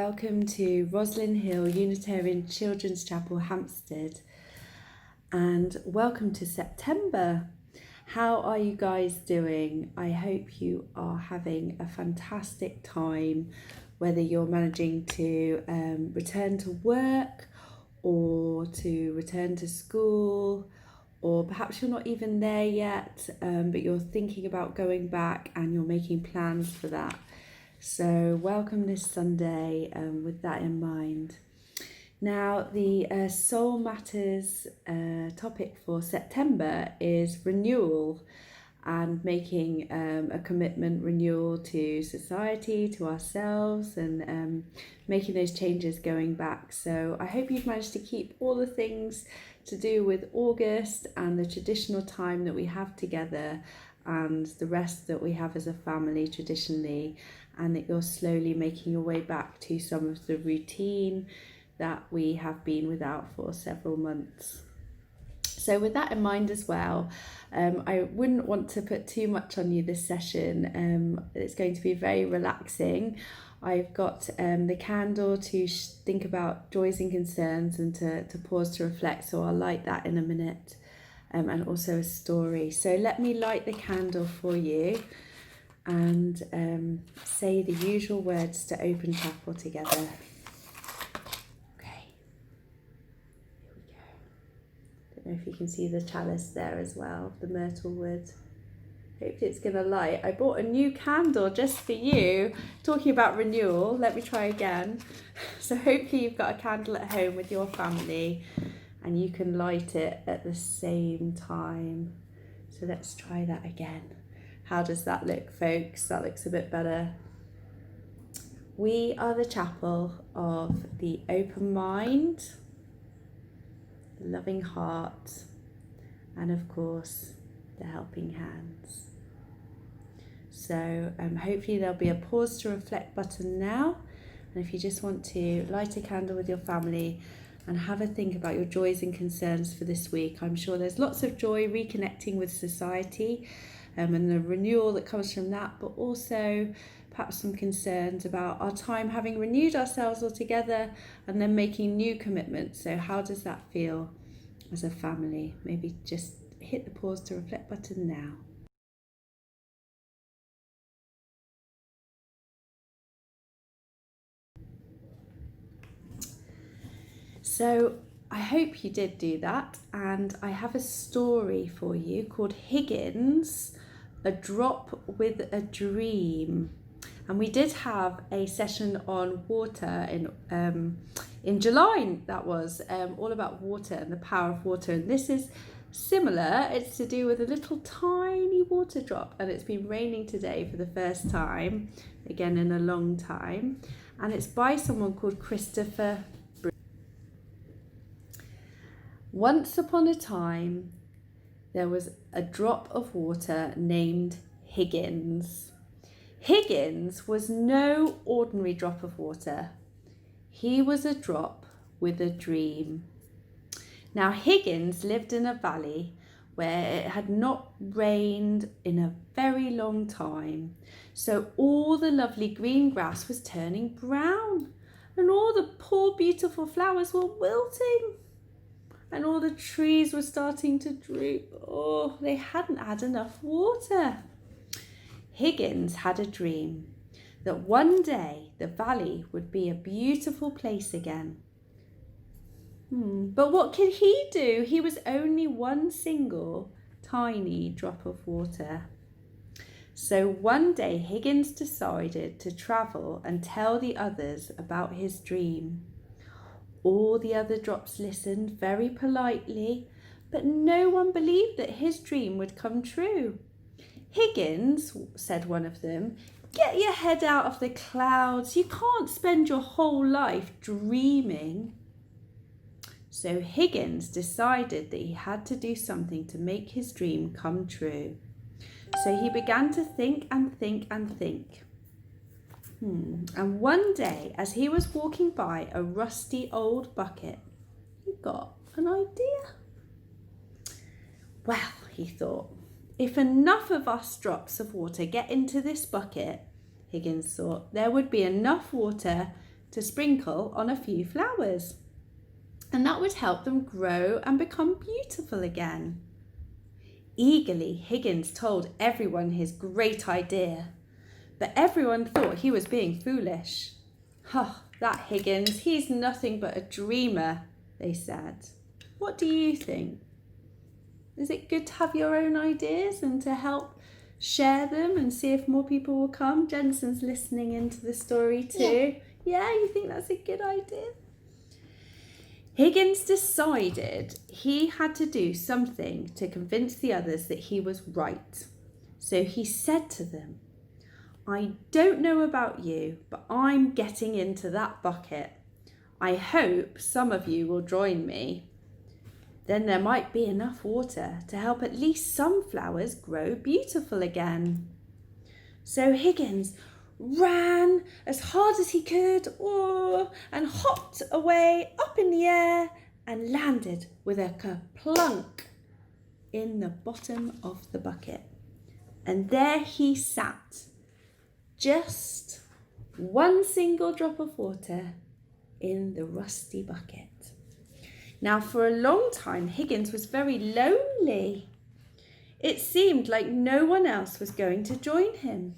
welcome to Roslyn Hill Unitarian Children's Chapel, Hampstead, and welcome to September. How are you guys doing? I hope you are having a fantastic time, whether you're managing to return to work or to return to school, or perhaps you're not even there yet, but you're thinking about going back and you're making plans for that. So welcome this Sunday with that in mind. Now the Soul Matters topic for September is renewal and making a commitment renewal to society, to ourselves, and making those changes going back. So I hope you've managed to keep all the things to do with August and the traditional time that we have together and the rest that we have as a family traditionally, and that you're slowly making your way back to some of the routine that we have been without for several months. So with that in mind as well, I wouldn't want to put too much on you this session. It's going to be very relaxing. I've got the candle to think about joys and concerns and to pause to reflect, so I'll light that in a minute, and also a story. So let me light the candle for you and say the usual words to open chapel together. Okay, here we go. Don't know if you can see the chalice there as well, the myrtle wood. Hopefully it's going to light. I bought a new candle just for you. Talking about renewal, let me try again. So hopefully you've got a candle at home with your family and you can light it at the same time. So let's try that again. How does that look, folks? That looks a bit better. We are the chapel of the open mind, the loving heart, and of course, the helping hands. So hopefully there'll be a pause to reflect button now. And if you just want to light a candle with your family and have a think about your joys and concerns for this week, I'm sure there's lots of joy reconnecting with society, and the renewal that comes from that, but also perhaps some concerns about our time having renewed ourselves all together and then making new commitments. So how does that feel as a family? Maybe just hit the pause to reflect button now. So I hope you did do that, and I have a story for you called Higgins, A Drop with a Dream. And we did have a session on water in July, that was all about water and the power of water. And this is similar. It's to do with a little tiny water drop, and it's been raining today for the first time, again in a long time. And it's by someone called Christopher. Once upon a time, there was a drop of water named Higgins. Higgins was no ordinary drop of water. He was a drop with a dream. Now, Higgins lived in a valley where it had not rained in a very long time. So all the lovely green grass was turning brown, and all the poor beautiful flowers were wilting. And all the trees were starting to droop. Oh, they hadn't had enough water. Higgins had a dream that one day the valley would be a beautiful place again. But what could he do? He was only one single tiny drop of water. So one day Higgins decided to travel and tell the others about his dream. All the other drops listened very politely, but no one believed that his dream would come true. Higgins, said one of them, get your head out of the clouds. You can't spend your whole life dreaming. So Higgins decided that he had to do something to make his dream come true. So he began to think and think and think. And one day, as he was walking by a rusty old bucket, he got an idea. Well, he thought, if enough of us drops of water get into this bucket, Higgins thought, there would be enough water to sprinkle on a few flowers. And that would help them grow and become beautiful again. Eagerly, Higgins told everyone his great idea, but everyone thought he was being foolish. That Higgins, he's nothing but a dreamer, they said. What do you think? Is it good to have your own ideas and to help share them and see if more people will come? Jensen's listening into the story too. Yeah, you think that's a good idea? Higgins decided he had to do something to convince the others that he was right. So he said to them, I don't know about you, but I'm getting into that bucket. I hope some of you will join me. Then there might be enough water to help at least some flowers grow beautiful again. So Higgins ran as hard as he could and hopped away up in the air and landed with a kerplunk in the bottom of the bucket. And there he sat, just one single drop of water in the rusty bucket. Now, for a long time, Higgins was very lonely. It seemed like no one else was going to join him.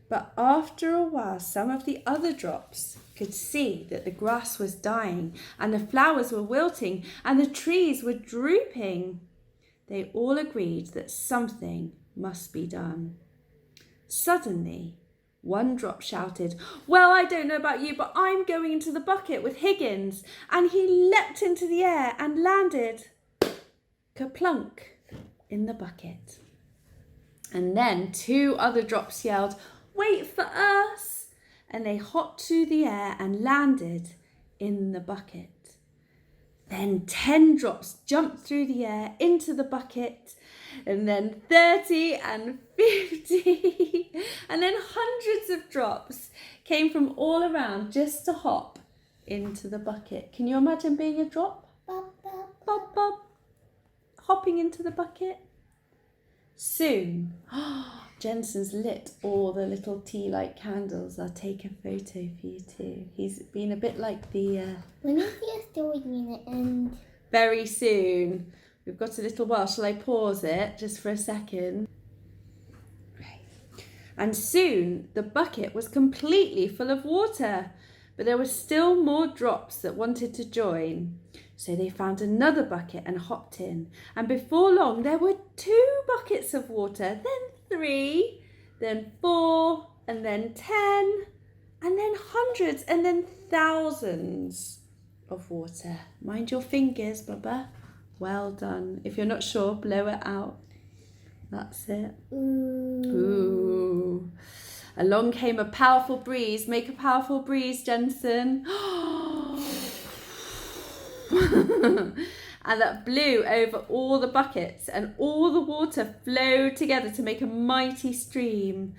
But after a while, some of the other drops could see that the grass was dying and the flowers were wilting and the trees were drooping. They all agreed that something must be done. Suddenly, one drop shouted, well, I don't know about you, but I'm going into the bucket with Higgins. And he leapt into the air and landed kerplunk in the bucket. And then two other drops yelled, wait for us. And they hopped through the air and landed in the bucket. Then 10 drops jumped through the air into the bucket, and then 30 and 50, and then hundreds of drops came from all around just to hop into the bucket. Can you imagine being a drop? Bop, bop, bop, bop, hopping into the bucket. Soon, Jensen's lit all the little tea-light candles. I'll take a photo for you too. He's been a bit like the... When is the story going to end? Very soon. We've got a little while. Shall I pause it just for a second? Right. And soon the bucket was completely full of water, but there were still more drops that wanted to join. So they found another bucket and hopped in. And before long, there were 2 buckets of water, then 3, then 4, and then 10, and then hundreds, and then thousands of water. Mind your fingers, Bubba. Well done. If you're not sure, blow it out. That's it. Ooh. Along came a powerful breeze. Make a powerful breeze, Jensen. And that blew over all the buckets, and all the water flowed together to make a mighty stream.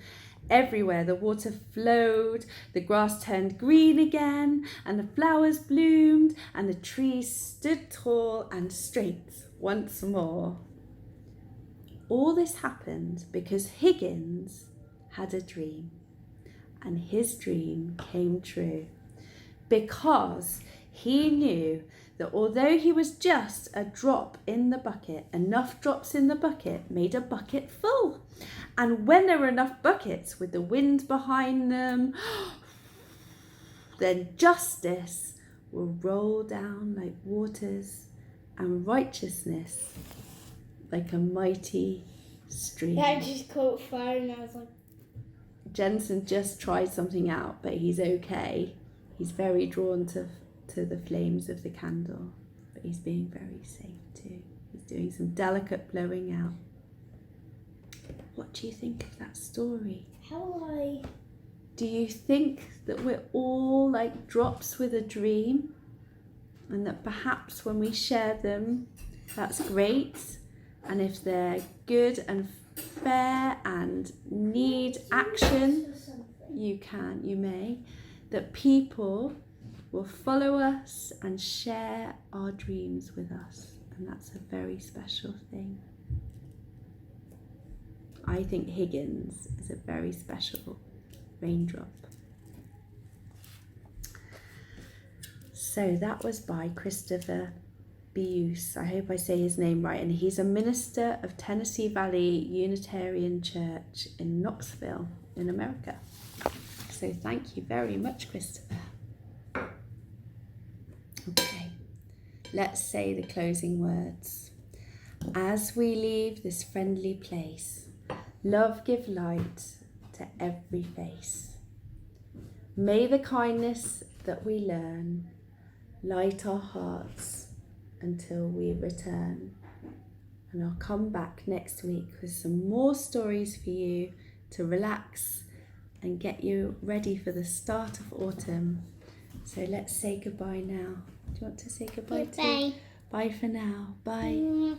Everywhere the water flowed, the grass turned green again, and the flowers bloomed, and the trees stood tall and straight once more. All this happened because Higgins had a dream, and his dream came true, because he knew that although he was just a drop in the bucket, enough drops in the bucket made a bucket full. And when there were enough buckets with the wind behind them, then justice will roll down like waters and righteousness like a mighty stream. I just caught fire and I was like... Jensen just tried something out, but he's okay. He's very drawn to the flames of the candle, but he's being very safe too. He's doing some delicate blowing out. What do you think of that story? Do you think that we're all like drops with a dream, and that perhaps when we share them, that's great, and if they're good and fair and need action, you may, that people will follow us and share our dreams with us, and that's a very special thing. I think Higgins is a very special raindrop. So that was by Christopher Buice. I hope I say his name right. And he's a minister of Tennessee Valley Unitarian Church in Knoxville in America. So thank you very much, Christopher. Okay, let's say the closing words. As we leave this friendly place, love give light to every face. May the kindness that we learn light our hearts until we return. And I'll come back next week with some more stories for you to relax and get you ready for the start of autumn. So let's say goodbye now. Do you want to say goodbye? Goodbye. Bye for now. Bye.